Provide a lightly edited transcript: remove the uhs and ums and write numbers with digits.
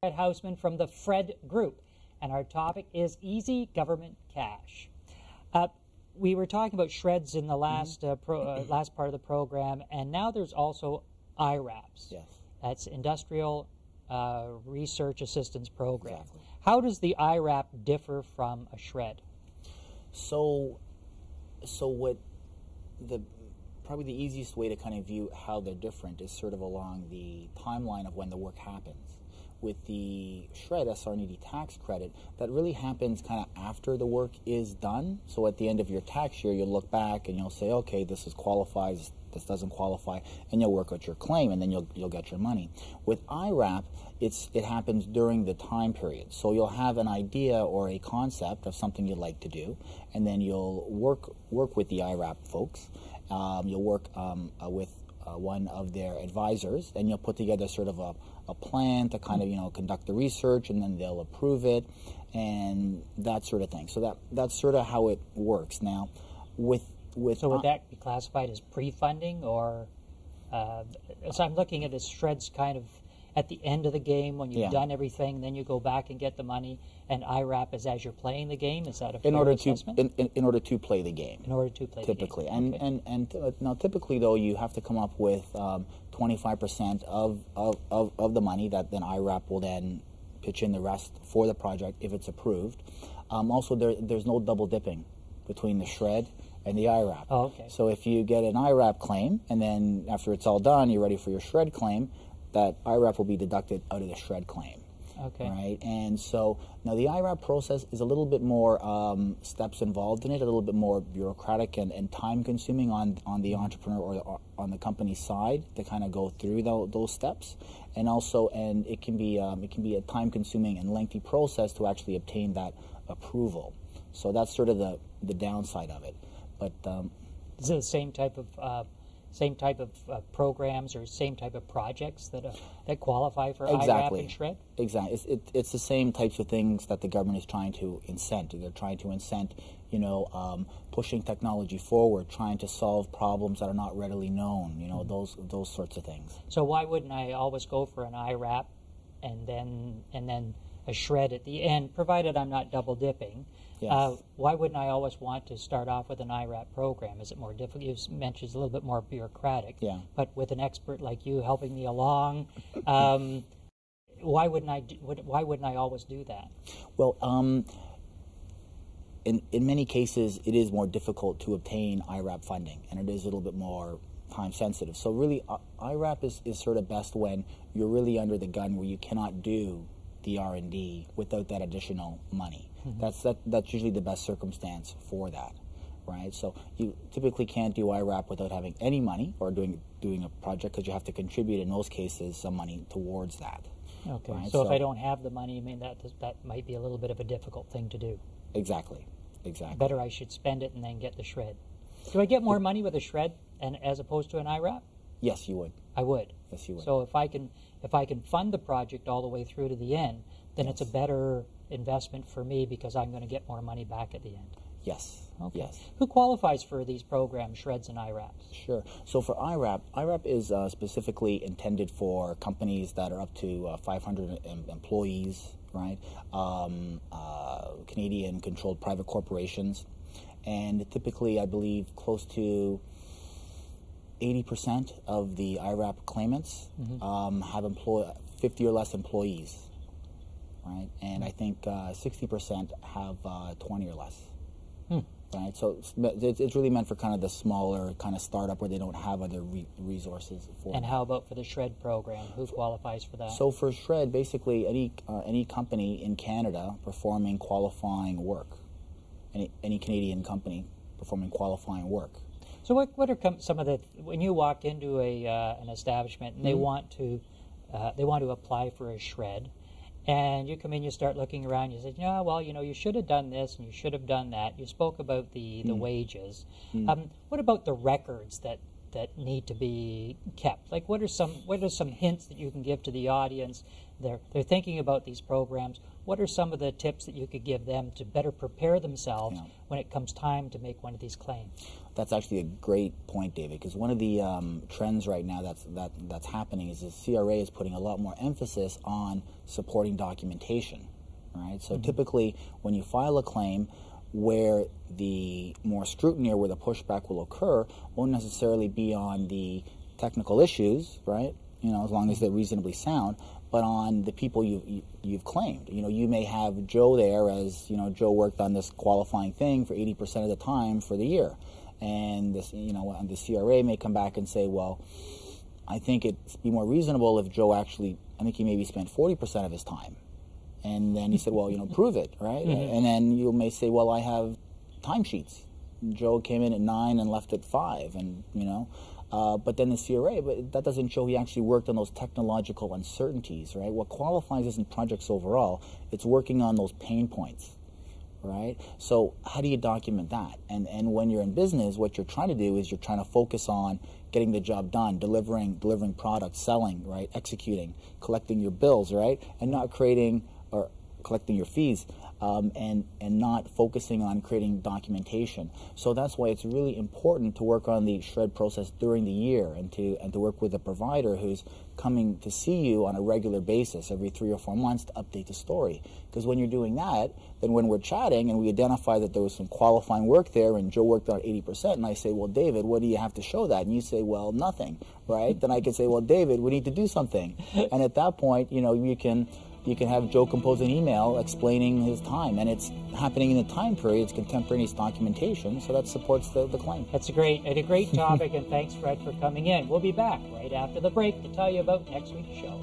Fred Hausman from the Fred Group, and our topic is easy government cash. We were talking about shreds in the last last part of the program, and now there's also IRAPs. Yes. That's Industrial Research Assistance Program. Exactly. How does the IRAP differ from a shred? So what probably the easiest way to kind of view how they're different is sort of along the timeline of when the work happens. With the shred SR&ED tax credit, that really happens kind of after the work is done. So at the end of your tax year, you'll look back and you'll say, okay, this qualifies, this doesn't qualify, and you'll work out your claim, and then you'll get your money. With IRAP, it happens during the time period. So you'll have an idea or a concept of something you'd like to do, and then you'll work with the IRAP folks. You'll work with one of their advisors, and you'll put together sort of a plan to kind of conduct the research, and then they'll approve it and that sort of thing. So that's sort of how it works. Now so would that be classified as pre-funding, or so I'm looking at this shreds kind of at the end of the game when you've done everything, then you go back and get the money, and IRAP is as you're playing the game. Is that a fair assessment? In order to play the game. In order to play typically. The game. And now typically though you have to come up with 25% of the money that then IRAP will then pitch in the rest for the project if it's approved. Also there's no double dipping between the shred and the IRAP. Oh, okay. So if you get an IRAP claim and then after it's all done you're ready for your shred claim, that IRAP will be deducted out of the shred claim. Okay. Right, and so now the IRAP process is a little bit more steps involved in it, a little bit more bureaucratic and time-consuming on the entrepreneur or on the company side to kind of go through those steps, and it can be a time-consuming and lengthy process to actually obtain that approval. So that's sort of the downside of it. But is it the same type of programs or same type of projects that qualify for IRAP and shred? Exactly. It's the same types of things that the government is trying to incent. They're trying to incent, pushing technology forward, trying to solve problems that are not readily known. Those sorts of things. So why wouldn't I always go for an IRAP and then a shred at the end, provided I'm not double dipping? Yes. Why wouldn't I always want to start off with an IRAP program? Is it more difficult? You mentioned it's a little bit more bureaucratic. Yeah. But with an expert like you helping me along, why wouldn't I always do that? Well, in many cases, it is more difficult to obtain IRAP funding, and it is a little bit more time sensitive. So really, IRAP is sort of best when you're really under the gun, where you cannot do the R&D without that additional money. Mm-hmm. That's usually the best circumstance for that, right? So you typically can't do IRAP without having any money or doing a project, because you have to contribute in most cases some money towards that. Okay. Right? So if I don't have the money, I mean that might be a little bit of a difficult thing to do. Exactly. Better I should spend it and then get the shred. Do I get more money with a shred as opposed to an IRAP? Yes, you would. I would. Yes, you would. So if I can fund the project all the way through to the end, then it's a better investment for me because I'm going to get more money back at the end. Yes. Okay. Yes. Who qualifies for these programs, shreds and IRAPs? Sure. So for IRAP is specifically intended for companies that are up to 500 employees, right? Canadian-controlled private corporations, and typically, I believe, close to 80% of the IRAP claimants have 50 or less employees, right? And I think 60% have 20 or less, right? So it's really meant for kind of the smaller kind of startup where they don't have other resources for. And how about for the shred program? Who qualifies for that? So for shred, basically any company in Canada performing qualifying work, any Canadian company performing qualifying work. So what are some of the, when you walk into an establishment and they want to apply for a shred, and you come in, you start looking around, you say, you should have done this and you should have done that. You spoke about the wages. What about the records that that need to be kept? Like, what are some hints that you can give to the audience? They're thinking about these programs. What are some of the tips that you could give them to better prepare themselves when it comes time to make one of these claims? That's actually a great point, David, because one of the trends right now that's happening is the CRA is putting a lot more emphasis on supporting documentation, right? So typically, when you file a claim, where the more scrutiny or where the pushback will occur won't necessarily be on the technical issues, right? As long as they're reasonably sound, but on the people you've claimed. You may have Joe there as, Joe worked on this qualifying thing for 80% of the time for the year. And this, and the CRA may come back and say, well, I think it'd be more reasonable if Joe actually, I think he maybe spent 40% of his time. And then he said, well, prove it, right? And then you may say, well, I have timesheets. Joe came in at 9 and left at 5, and, but then the CRA, but that doesn't show he actually worked on those technological uncertainties, right? What qualifies isn't projects overall, it's working on those pain points, right? So how do you document that? And when you're in business, what you're trying to do is you're trying to focus on getting the job done, delivering products, selling, right? Executing, collecting your bills, right? And not creating or collecting your fees, and not focusing on creating documentation. So that's why it's really important to work on the shred process during the year, and to work with a provider who's coming to see you on a regular basis every 3 or 4 months to update the story. Because when you're doing that, then when we're chatting and we identify that there was some qualifying work there and Joe worked on 80%, and I say, well, David, what do you have to show that? And you say, well, nothing, right? Then I can say, well, David, we need to do something. And at that point, you can have Joe compose an email explaining his time, and it's happening in the time period. It's contemporaneous documentation, so that supports the claim. That's a great topic, and thanks, Fred, for coming in. We'll be back right after the break to tell you about next week's show.